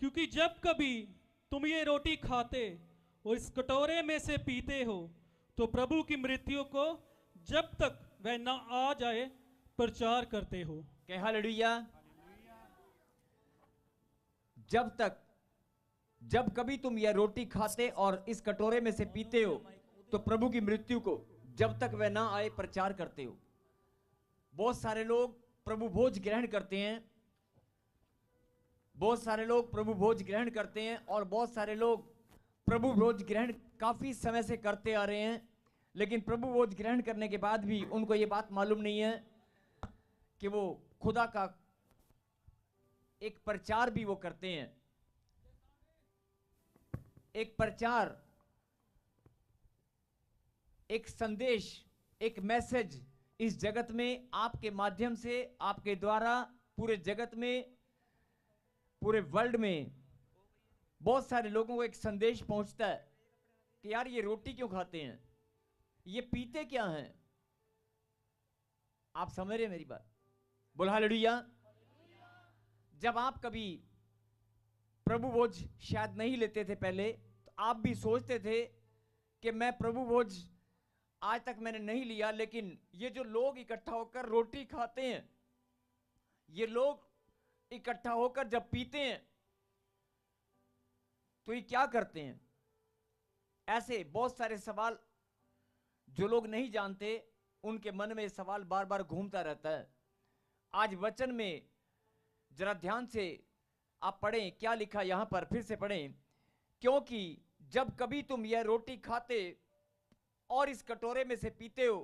क्योंकि जब कभी तुम ये रोटी खाते और इस कटोरे में से पीते हो तो प्रभु की मृत्यु को जब तक वह न आ जाए प्रचार करते हो। कह हालेलुया। जब कभी तुम यह रोटी खाते और इस कटोरे में से पीते हो तो प्रभु की मृत्यु को जब तक वह ना आए प्रचार करते हो। बहुत सारे लोग प्रभु भोज ग्रहण करते हैं, बहुत सारे लोग प्रभु भोज ग्रहण करते हैं और बहुत सारे लोग प्रभु भोज ग्रहण काफी समय से करते आ रहे हैं, लेकिन प्रभु भोज ग्रहण करने के बाद भी उनको ये बात मालूम नहीं है कि वो खुदा का एक प्रचार भी वो करते हैं। एक प्रचार, एक संदेश, एक मैसेज इस जगत में आपके माध्यम से, आपके द्वारा पूरे जगत में, पूरे वर्ल्ड में बहुत सारे लोगों को एक संदेश पहुंचता है कि यार ये रोटी क्यों खाते हैं, ये पीते क्या हैं। आप समझ रहे हैं मेरी बात? बोल हालेलुया। जब आप कभी प्रभु भोज शायद नहीं लेते थे पहले, तो आप भी सोचते थे कि मैं प्रभु भोज आज तक मैंने नहीं लिया, लेकिन ये जो लोग इकट्ठा होकर रोटी खाते हैं, ये लोग इकट्ठा होकर जब पीते हैं तो ये क्या करते हैं। ऐसे बहुत सारे सवाल जो लोग नहीं जानते उनके मन में सवाल बार बार घूमता रहता है। आज वचन में जरा ध्यान से आप पढ़ें, क्या लिखा यहां पर, फिर से पढ़ें। क्योंकि जब कभी तुम यह रोटी खाते और इस कटोरे में से पीते हो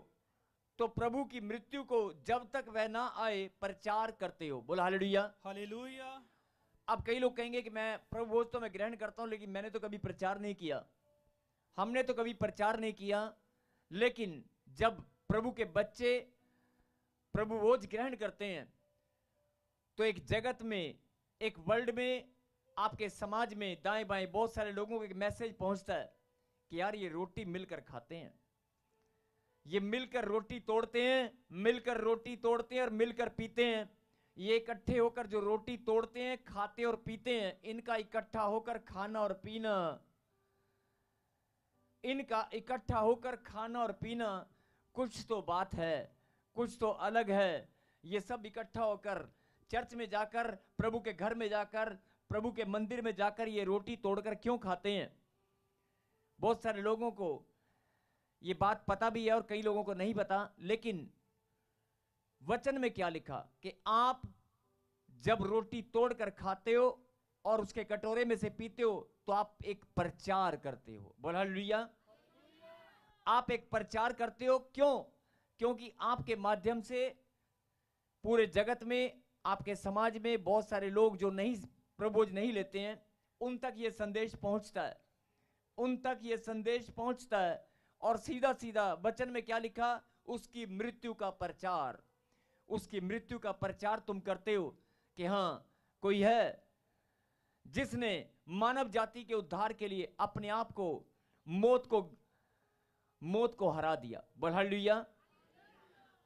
तो प्रभु की मृत्यु को जब तक वह ना आए प्रचार करते हो। बोला हालेलुया। हालेलुया। अब कई लोग कहेंगे कि मैं प्रभु भोज तो मैं ग्रहण करता हूं, लेकिन मैंने तो कभी प्रचार नहीं किया, हमने तो कभी प्रचार नहीं किया। लेकिन जब प्रभु के बच्चे प्रभु भोज ग्रहण करते हैं तो एक जगत में, एक वर्ल्ड में, आपके समाज में दाएं बाएं बहुत सारे लोगों को एक मैसेज पहुंचता है कि यार ये रोटी मिलकर खाते हैं, ये मिलकर रोटी तोड़ते हैं, मिलकर रोटी तोड़ते हैं और मिलकर पीते हैं। ये इकट्ठे होकर जो रोटी तोड़ते हैं, खाते और पीते हैं, इनका इकट्ठा होकर खाना और पीना, इनका इकट्ठा होकर खाना और पीना कुछ तो बात है, कुछ तो अलग है। ये सब इकट्ठा होकर चर्च में जाकर, प्रभु के घर में जाकर, प्रभु के मंदिर में जाकर ये रोटी तोड़कर क्यों खाते हैं। बहुत सारे लोगों को ये बात पता भी है और कई लोगों को नहीं पता। लेकिन वचन में क्या लिखा कि आप जब रोटी तोड़कर खाते हो और उसके कटोरे में से पीते हो तो आप एक प्रचार करते हो। बोल हालेलुया। आप एक प्रचार करते हो। क्यों? क्योंकि आपके माध्यम से पूरे जगत में, आपके समाज में बहुत सारे लोग जो नहीं प्रभु भोज नहीं लेते हैं, उन तक ये संदेश पहुंचता है, उन तक ये संदेश पहुंचता है। और सीधा सीधा वचन में क्या लिखा, उसकी मृत्यु का प्रचार, उसकी मृत्यु का प्रचार तुम करते हो कि हां कोई है जिसने मानव जाति के उद्धार के लिए अपने आप को मौत को हरा दिया। बोल हालेलुया।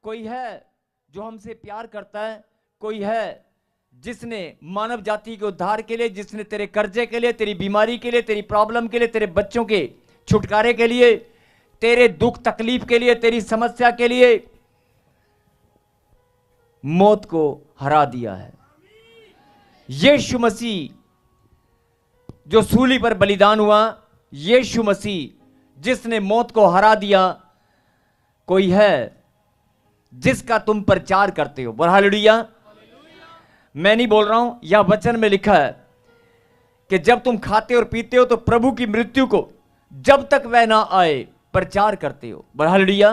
कोई है जो हमसे प्यार करता है, कोई है जिसने मानव जाति के उद्धार के लिए, जिसने तेरे कर्जे के लिए, तेरी बीमारी के लिए, तेरी प्रॉब्लम के लिए, तेरे बच्चों के छुटकारे के लिए, तेरे दुख तकलीफ के लिए, तेरी समस्या के लिए मौत को हरा दिया है। यीशु मसीह जो सूली पर बलिदान हुआ, यीशु मसीह जिसने मौत को हरा दिया, कोई है जिसका तुम प्रचार करते हो। बोल हालेलुया। मैं नहीं बोल रहा हूं, यह वचन में लिखा है कि जब तुम खाते और पीते हो तो प्रभु की मृत्यु को जब तक वह ना आए प्रचार करते हो। बोल हालेलुया।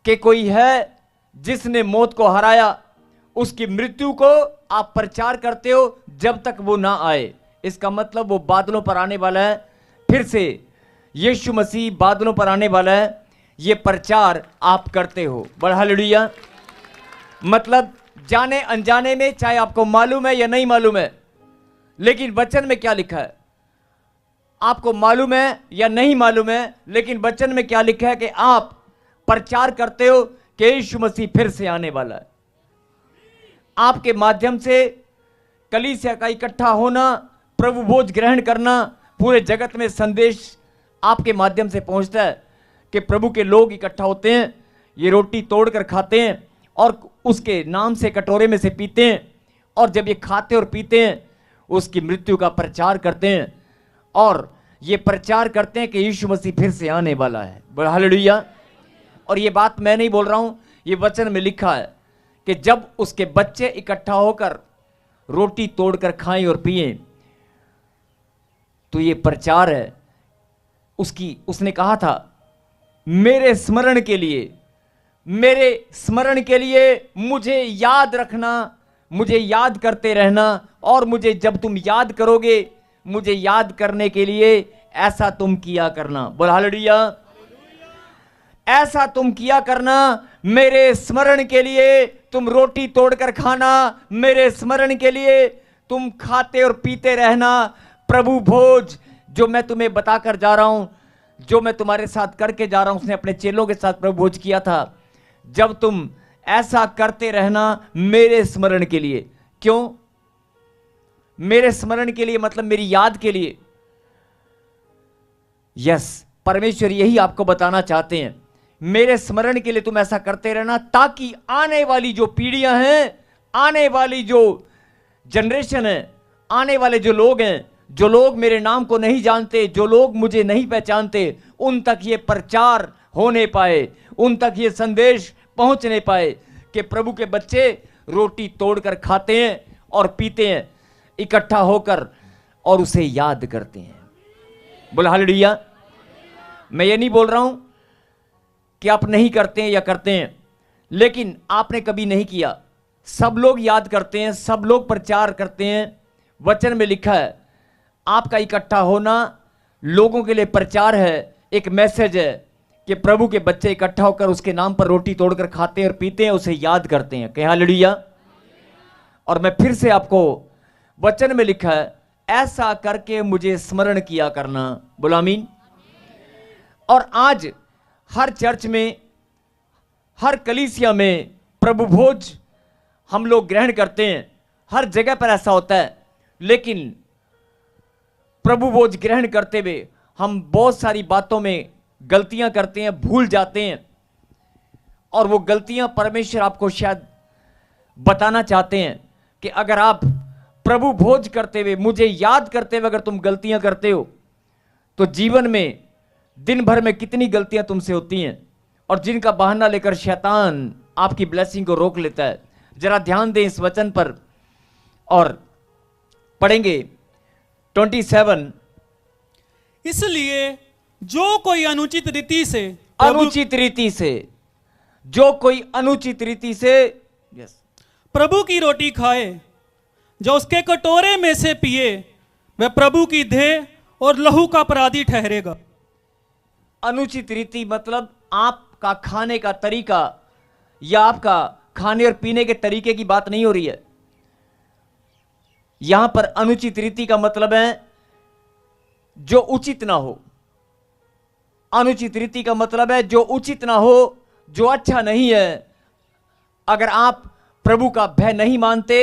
कि कोई है जिसने मौत को हराया, उसकी मृत्यु को आप प्रचार करते हो जब तक वो ना आए। इसका मतलब वो बादलों पर आने वाला है, फिर से यीशु मसीह बादलों पर आने वाला है। ये प्रचार आप करते हो। बोल हालेलुया। मतलब जाने अनजाने में, चाहे आपको मालूम है या नहीं मालूम है, लेकिन वचन में क्या लिखा है, आपको मालूम है या नहीं मालूम है, लेकिन वचन में क्या लिखा है कि आप प्रचार करते हो कि यीशु मसीह फिर से आने वाला है। आपके माध्यम से कलीसिया का इकट्ठा होना, प्रभु भोज ग्रहण करना, पूरे जगत में संदेश आपके माध्यम से पहुंचता है कि प्रभु के लोग इकट्ठा होते हैं, ये रोटी तोड़कर खाते हैं और उसके नाम से कटोरे में से पीते हैं, और जब ये खाते और पीते हैं उसकी मृत्यु का प्रचार करते हैं, और ये प्रचार करते हैं कि यीशु मसीह फिर से आने वाला है। बोलो हालेलुया। और ये बात मैं नहीं बोल रहा हूं, ये वचन में लिखा है कि जब उसके बच्चे इकट्ठा होकर रोटी तोड़कर खाएं और पिएं, तो ये प्रचार है उसने कहा था, मेरे स्मरण के लिए मुझे याद रखना, मुझे याद करते रहना, और मुझे जब तुम याद करोगे, मुझे याद करने के लिए ऐसा तुम किया करना। बोल हालेलुया। ऐसा तुम किया करना, मेरे स्मरण के लिए तुम रोटी तोड़कर खाना, मेरे स्मरण के लिए तुम खाते और पीते रहना। प्रभु भोज जो मैं तुम्हें बताकर जा रहा हूं, जो मैं तुम्हारे साथ करके जा रहा हूं, उसने अपने चेलों के साथ प्रभु भोज किया था। जब तुम ऐसा करते रहना मेरे स्मरण के लिए। क्यों मेरे स्मरण के लिए? मतलब मेरी याद के लिए। यस, परमेश्वर यही आपको बताना चाहते हैं, मेरे स्मरण के लिए तुम ऐसा करते रहना, ताकि आने वाली जो पीढ़ियां हैं, आने वाली जो जनरेशन है, आने वाले जो लोग हैं, जो लोग मेरे नाम को नहीं जानते, जो लोग मुझे नहीं पहचानते, उन तक ये प्रचार होने पाए, उन तक ये संदेश पहुंचने पाए कि प्रभु के बच्चे रोटी तोड़कर खाते हैं और पीते हैं इकट्ठा होकर, और उसे याद करते हैं। बोला हालेलुया। मैं ये नहीं बोल रहा हूं कि आप नहीं करते हैं या करते हैं, लेकिन आपने कभी नहीं किया। सब लोग याद करते हैं, सब लोग प्रचार करते हैं। वचन में लिखा है, आपका इकट्ठा होना लोगों के लिए प्रचार है, एक मैसेज है कि प्रभु के बच्चे इकट्ठा होकर उसके नाम पर रोटी तोड़कर खाते हैं और पीते हैं, उसे याद करते हैं। कहीं हालेलुया। और मैं फिर से आपको, वचन में लिखा है, ऐसा करके मुझे स्मरण किया करना। बोलो आमीन। और आज हर चर्च में, हर कलीसिया में प्रभु भोज हम लोग ग्रहण करते हैं, हर जगह पर ऐसा होता है। लेकिन प्रभु भोज ग्रहण करते हुए हम बहुत सारी बातों में गलतियां करते हैं, भूल जाते हैं, और वो गलतियां परमेश्वर आपको शायद बताना चाहते हैं कि अगर आप प्रभु भोज करते हुए, मुझे याद करते हुए अगर तुम गलतियां करते हो, तो जीवन में दिन भर में कितनी गलतियां तुमसे होती हैं, और जिनका बहाना लेकर शैतान आपकी ब्लेसिंग को रोक लेता है। जरा ध्यान दें इस वचन पर, और पढ़ेंगे 27। इसलिए जो कोई अनुचित रीति से, जो कोई अनुचित रीति से प्रभु की रोटी खाए, जो उसके कटोरे में से पिए, वह प्रभु की देह और लहू का अपराधी ठहरेगा। अनुचित रीति मतलब आपका खाने का तरीका या आपका खाने और पीने के तरीके की बात नहीं हो रही है। यहां पर अनुचित रीति का मतलब है जो उचित ना हो। अनुचित रीति का मतलब है जो उचित ना हो, जो अच्छा नहीं है। अगर आप प्रभु का भय नहीं मानते,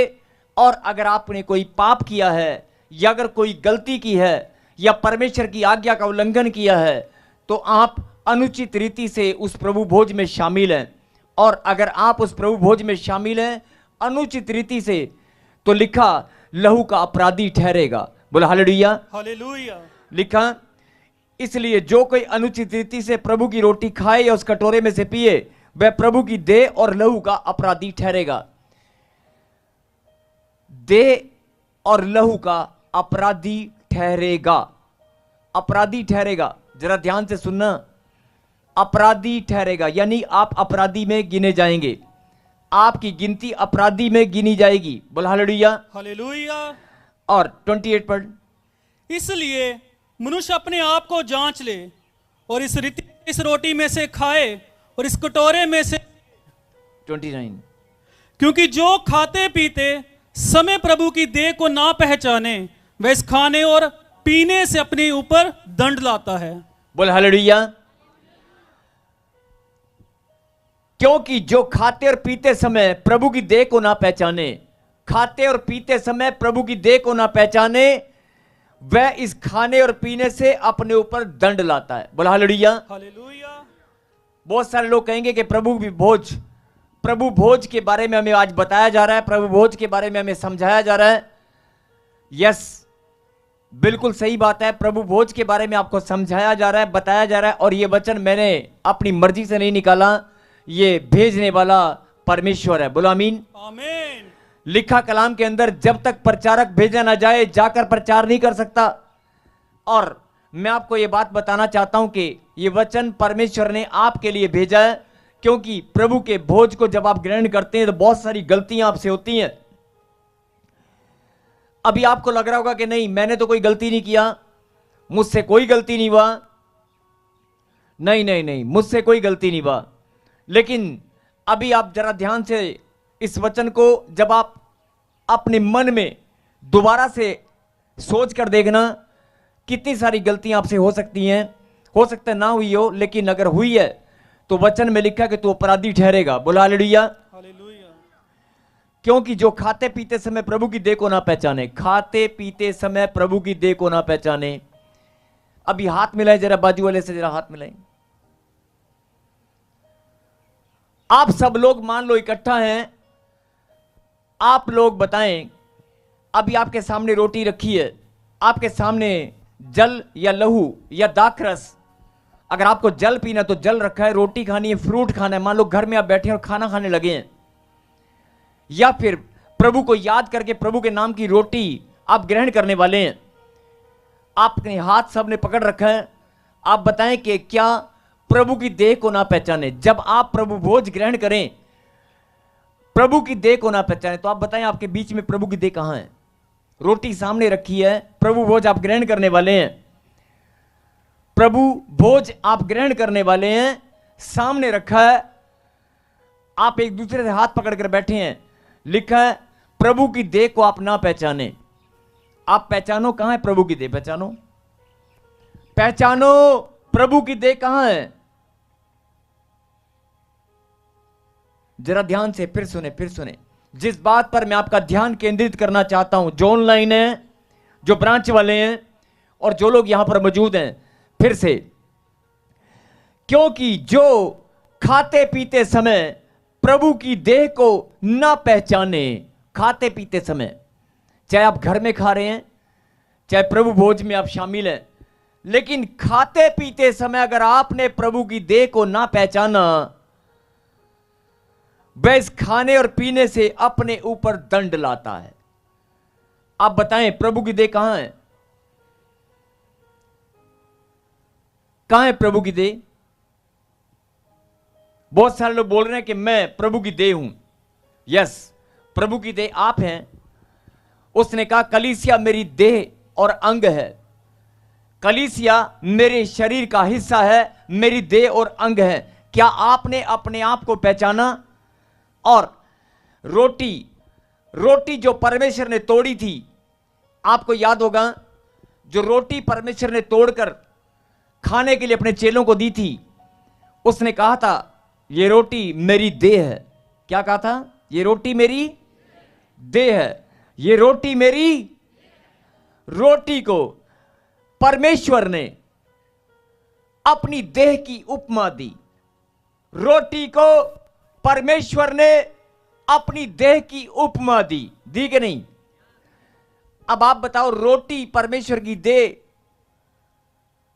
और अगर आपने कोई पाप किया है, या अगर कोई गलती की है, या परमेश्वर की आज्ञा का उल्लंघन किया है, तो आप अनुचित रीति से उस प्रभु भोज में शामिल हैं। और अगर आप उस प्रभु भोज में शामिल हैं अनुचित रीति से, तो लिखा लहू का अपराधी ठहरेगा। बोला हालेलुया। हालेलुया। लिखा, इसलिए जो कोई अनुचित रीति से प्रभु की रोटी खाए या उस कटोरे में से पिए, वह प्रभु की देह और लहू का अपराधी ठहरेगा। देह और लहू का अपराधी ठहरेगा। अपराधी ठहरेगा, जरा ध्यान से सुनना। अपराधी ठहरेगा यानी आप अपराधी में गिने जाएंगे, आपकी गिनती अपराधी में गिनी जाएगी। बोल हालेलुया। हालेलुया। और 28 पढ़। इसलिए मनुष्य अपने आप को जांच ले, और इस रोटी में से खाए और इस कटोरे में से 29। क्योंकि जो खाते पीते समय प्रभु की देह को ना पहचाने, वह इस खाने और पीने से अपने ऊपर दंड लाता है। बोल हालेलुया। क्योंकि जो खाते और पीते समय प्रभु की देह को ना पहचाने, खाते और पीते समय प्रभु की देह को ना पहचाने, वह इस खाने और पीने से अपने ऊपर दंड लाता है। बोला हालेलुया। हालेलुया। बहुत सारे लोग कहेंगे कि प्रभु भोज के बारे में हमें आज बताया जा रहा है, प्रभु भोज के बारे में हमें समझाया जा रहा है। यस, बिल्कुल सही बात है, प्रभु भोज के बारे में आपको समझाया जा रहा है, बताया जा रहा है। और ये वचन मैंने अपनी मर्जी से नहीं निकाला, ये भेजने वाला परमेश्वर है। बोलो आमीन। आमीन। लिखा कलाम के अंदर, जब तक प्रचारक भेजा ना जाए जाकर प्रचार नहीं कर सकता। और मैं आपको ये बात बताना चाहता हूं कि ये वचन परमेश्वर ने आपके लिए भेजा है, क्योंकि प्रभु के भोज को जब आप ग्रहण करते हैं तो बहुत सारी गलतियां आपसे होती हैं। अभी आपको लग रहा होगा कि नहीं, मैंने तो कोई गलती नहीं किया, मुझसे कोई गलती नहीं हुआ। नहीं नहीं नहीं, मुझसे कोई गलती नहीं हुआ। लेकिन अभी आप जरा ध्यान से इस वचन को जब आप अपने मन में दोबारा से सोच कर देखना, कितनी सारी गलतियां आपसे हो सकती हैं। हो सकता है ना हुई हो, लेकिन अगर हुई है तो वचन में लिखा कि तू अपराधी ठहरेगा। बोला हालेलुया। हालेलुया। क्योंकि जो खाते पीते समय प्रभु की देह को ना पहचाने, खाते पीते समय प्रभु की देह को ना पहचाने। अभी हाथ मिलाए जरा, बाजू वाले से जरा हाथ मिलाए। आप सब लोग मान लो इकट्ठा हैं, आप लोग बताएं, अभी आपके सामने रोटी रखी है, आपके सामने जल या लहू या दाखरस, अगर आपको जल पीना तो जल रखा है, रोटी खानी है, फ्रूट खाना है, मान लो घर में आप बैठे हैं और खाना खाने लगे हैं, या फिर प्रभु को याद करके प्रभु के नाम की रोटी आप ग्रहण करने वाले हैं, आपने हाथ सबने पकड़ रखा है। आप बताएं कि क्या प्रभु की देह को ना पहचाने? जब आप प्रभु भोज ग्रहण करें, प्रभु की देह को ना पहचाने, तो आप बताएं आपके बीच में प्रभु की देह कहां है? रोटी सामने रखी है, प्रभु भोज आप ग्रहण करने वाले हैं, प्रभु भोज आप ग्रहण करने वाले हैं, सामने रखा है, आप एक दूसरे से हाथ पकड़कर बैठे हैं, लिखा है प्रभु की देह को आप ना पहचाने। आप पहचानो कहां है प्रभु की देह, पहचानो, पहचानो प्रभु की देह कहां है। जरा ध्यान से फिर सुने। जिस बात पर मैं आपका ध्यान केंद्रित करना चाहता हूं, जो ऑनलाइन है, जो ब्रांच वाले हैं और जो लोग यहां पर मौजूद हैं, फिर से, क्योंकि जो खाते पीते समय प्रभु की देह को ना पहचाने, खाते पीते समय, चाहे आप घर में खा रहे हैं, चाहे प्रभु भोज में आप शामिल हैं, लेकिन खाते पीते समय अगर आपने प्रभु की देह को ना पहचाना, वह इस खाने और पीने से अपने ऊपर दंड लाता है। आप बताएं प्रभु की देह कहां है? कहां है प्रभु की देह? बहुत सारे लोग बोल रहे हैं कि मैं प्रभु की देह हूं। यस, प्रभु की देह आप हैं। उसने कहा कलीसिया मेरी देह और अंग है। कलीसिया मेरे शरीर का हिस्सा है, मेरी देह और अंग है। क्या आपने अपने आप को पहचाना? और रोटी जो परमेश्वर ने तोड़ी थी, आपको याद होगा, जो रोटी परमेश्वर ने तोड़कर खाने के लिए अपने चेलों को दी थी, उसने कहा था ये रोटी मेरी देह है। क्या कहा था? ये रोटी मेरी देह है। ये रोटी मेरी, रोटी को परमेश्वर ने अपनी देह की उपमा दी। रोटी को परमेश्वर ने अपनी देह की उपमा दी कि नहीं? अब आप बताओ, रोटी परमेश्वर की देह,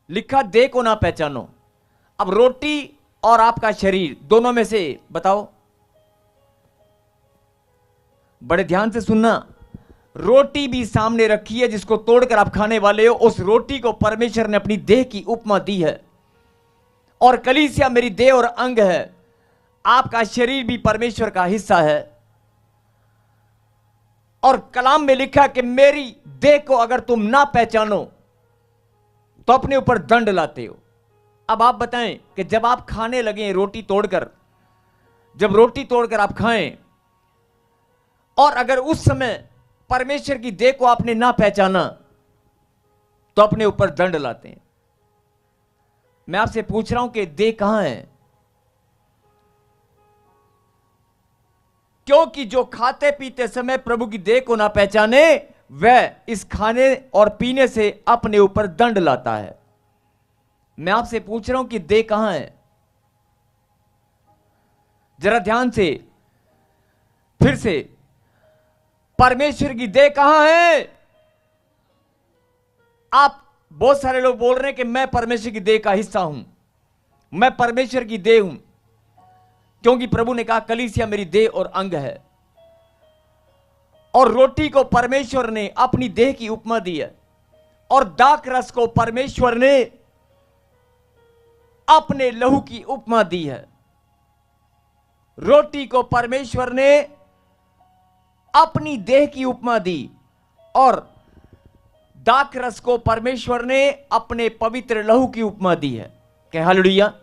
लिखा देह को ना पहचानो। अब रोटी और आपका शरीर, दोनों में से बताओ, बड़े ध्यान से सुनना, रोटी भी सामने रखी है जिसको तोड़कर आप खाने वाले हो, उस रोटी को परमेश्वर ने अपनी देह की उपमा दी है। और कलीसिया मेरी देह और अंग है। आपका शरीर भी परमेश्वर का हिस्सा है। और कलाम में लिखा कि मेरी देह को अगर तुम ना पहचानो तो अपने ऊपर दंड लाते हो। अब आप बताएं कि जब आप खाने लगे रोटी तोड़कर, जब रोटी तोड़कर आप खाएं, और अगर उस समय परमेश्वर की देह को आपने ना पहचाना तो अपने ऊपर दंड लाते हैं। मैं आपसे पूछ रहा हूं कि देह कहां है? क्योंकि जो खाते पीते समय प्रभु की देह को ना पहचाने वह इस खाने और पीने से अपने ऊपर दंड लाता है। मैं आपसे पूछ रहा हूं कि देह कहां है? जरा ध्यान से फिर से, परमेश्वर की देह कहां है? आप बहुत सारे लोग बोल रहे हैं कि मैं परमेश्वर की देह का हिस्सा हूं, मैं परमेश्वर की देह हूं, क्योंकि प्रभु ने कहा कलीसिया मेरी देह और अंग है। और रोटी को परमेश्वर ने अपनी देह की उपमा दी है, और दाख रस को परमेश्वर ने अपने लहू की उपमा दी है। रोटी को परमेश्वर ने अपनी देह की उपमा दी, और दाख रस को परमेश्वर ने अपने पवित्र लहू की उपमा दी है। क्या हालेलुया?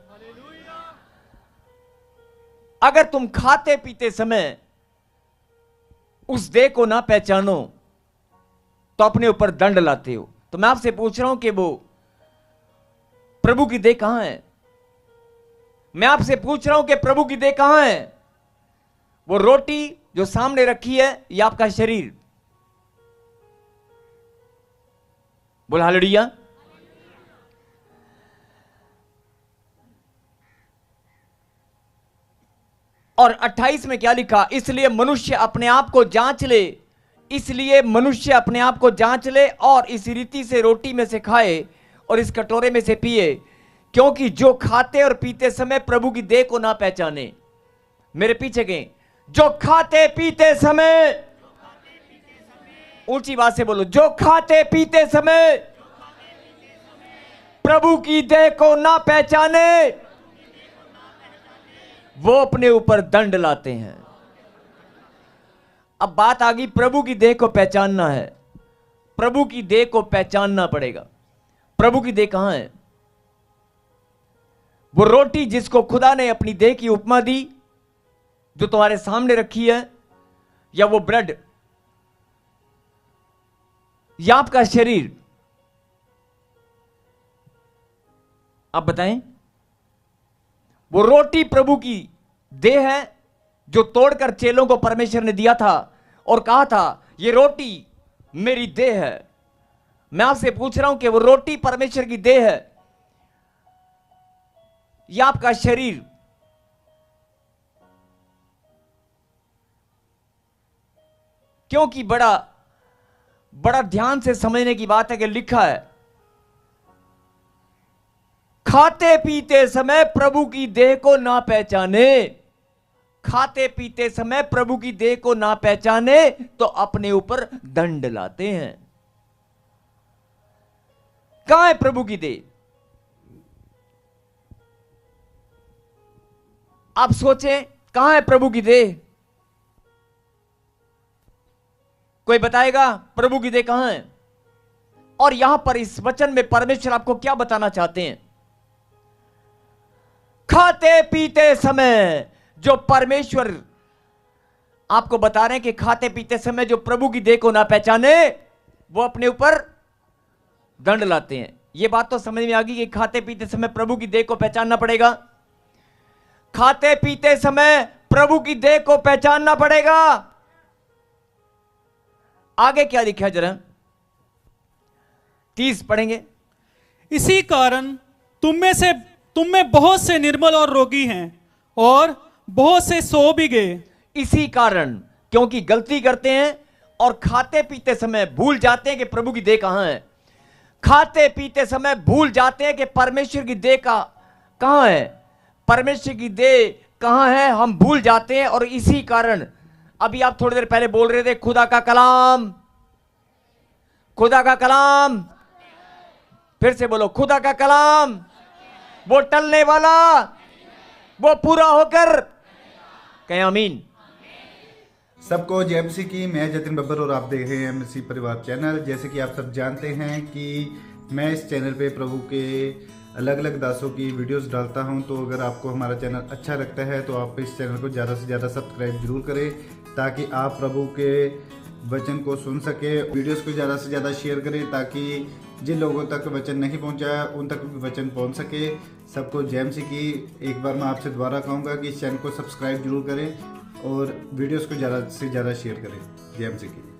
अगर तुम खाते पीते समय उस देह को ना पहचानो तो अपने ऊपर दंड लाते हो। तो मैं आपसे पूछ रहा हूं कि वो प्रभु की देह कहां है? मैं आपसे पूछ रहा हूं कि प्रभु की देह कहां है? वो रोटी जो सामने रखी है या आपका शरीर? बोल हालेलुया। और 28 में क्या लिखा? इसलिए मनुष्य अपने आप को जांच ले, इसलिए मनुष्य अपने आप को जांच ले और इस रीति से रोटी में से खाए और इस कटोरे में से पिए, क्योंकि जो खाते और पीते समय प्रभु की देह को ना पहचाने। मेरे पीछे गए, जो खाते पीते समय, ऊंची बात से बोलो, जो खाते पीते समय प्रभु की देह को ना पहचाने वो अपने ऊपर दंड लाते हैं। अब बात आ गई, प्रभु की देह को पहचानना है, प्रभु की देह को पहचानना पड़ेगा। प्रभु की देह कहां है? वो रोटी जिसको खुदा ने अपनी देह की उपमा दी, जो तुम्हारे सामने रखी है, या वो ब्रेड, या आपका शरीर? आप बताएं। वो रोटी प्रभु की देह है जो तोड़कर चेलों को परमेश्वर ने दिया था और कहा था ये रोटी मेरी देह है। मैं आपसे पूछ रहा हूं कि वो रोटी परमेश्वर की देह है या आपका शरीर? क्योंकि बड़ा ध्यान से समझने की बात है कि लिखा है खाते पीते समय प्रभु की देह को ना पहचाने, खाते पीते समय प्रभु की देह को ना पहचाने तो अपने ऊपर दंड लाते हैं। कहां है प्रभु की देह? आप सोचें, कहां है प्रभु की देह? कोई बताएगा प्रभु की देह कहां है? और यहां पर इस वचन में परमेश्वर आपको क्या बताना चाहते हैं? खाते पीते समय जो परमेश्वर आपको बता रहे हैं कि खाते पीते समय जो प्रभु की देह को ना पहचाने वो अपने ऊपर दंड लाते हैं। यह बात तो समझ में आ गई कि खाते पीते समय प्रभु की देह को पहचानना पड़ेगा। खाते पीते समय प्रभु की देह को पहचानना पड़ेगा। आगे क्या लिखा है जरा 30 पढ़ेंगे। इसी कारण तुम में बहुत से निर्मल और रोगी हैं और बहुत से सो भी गए। इसी कारण, क्योंकि गलती करते हैं और खाते पीते समय भूल जाते हैं कि प्रभु की देह कहां है। खाते पीते समय भूल जाते हैं कि परमेश्वर की देह का कहां है, परमेश्वर की देह कहां है, हम भूल जाते हैं। और इसी कारण अभी आप थोड़ी देर पहले बोल रहे थे खुदा का कलाम, खुदा का कलाम, फिर से बोलो खुदा का कलाम, वो टलने वाला, वो पूरा होकर, कहें आमीन। सबको जय मसीह की। मैं जतिन बब्बर और आप देख रहे हैं मसीह परिवार चैनल। जैसे कि आप सब जानते हैं कि मैं इस चैनल पे प्रभु के अलग अलग दासों की वीडियोस डालता हूं, तो अगर आपको हमारा चैनल अच्छा लगता है तो आप इस चैनल को ज़्यादा से ज़्यादा सब्सक्राइब जरूर करें, ताकि आप प्रभु के वचन को सुन सके। वीडियोस को ज़्यादा से ज़्यादा शेयर करें ताकि जिन लोगों तक वचन नहीं पहुंचा है उन तक भी वचन पहुंच सके। सबको जय मसीह की। एक बार मैं आपसे दोबारा कहूँगा कि इस चैनल को सब्सक्राइब जरूर करें और वीडियोस को ज़्यादा से ज़्यादा शेयर करें। जय मसीह की।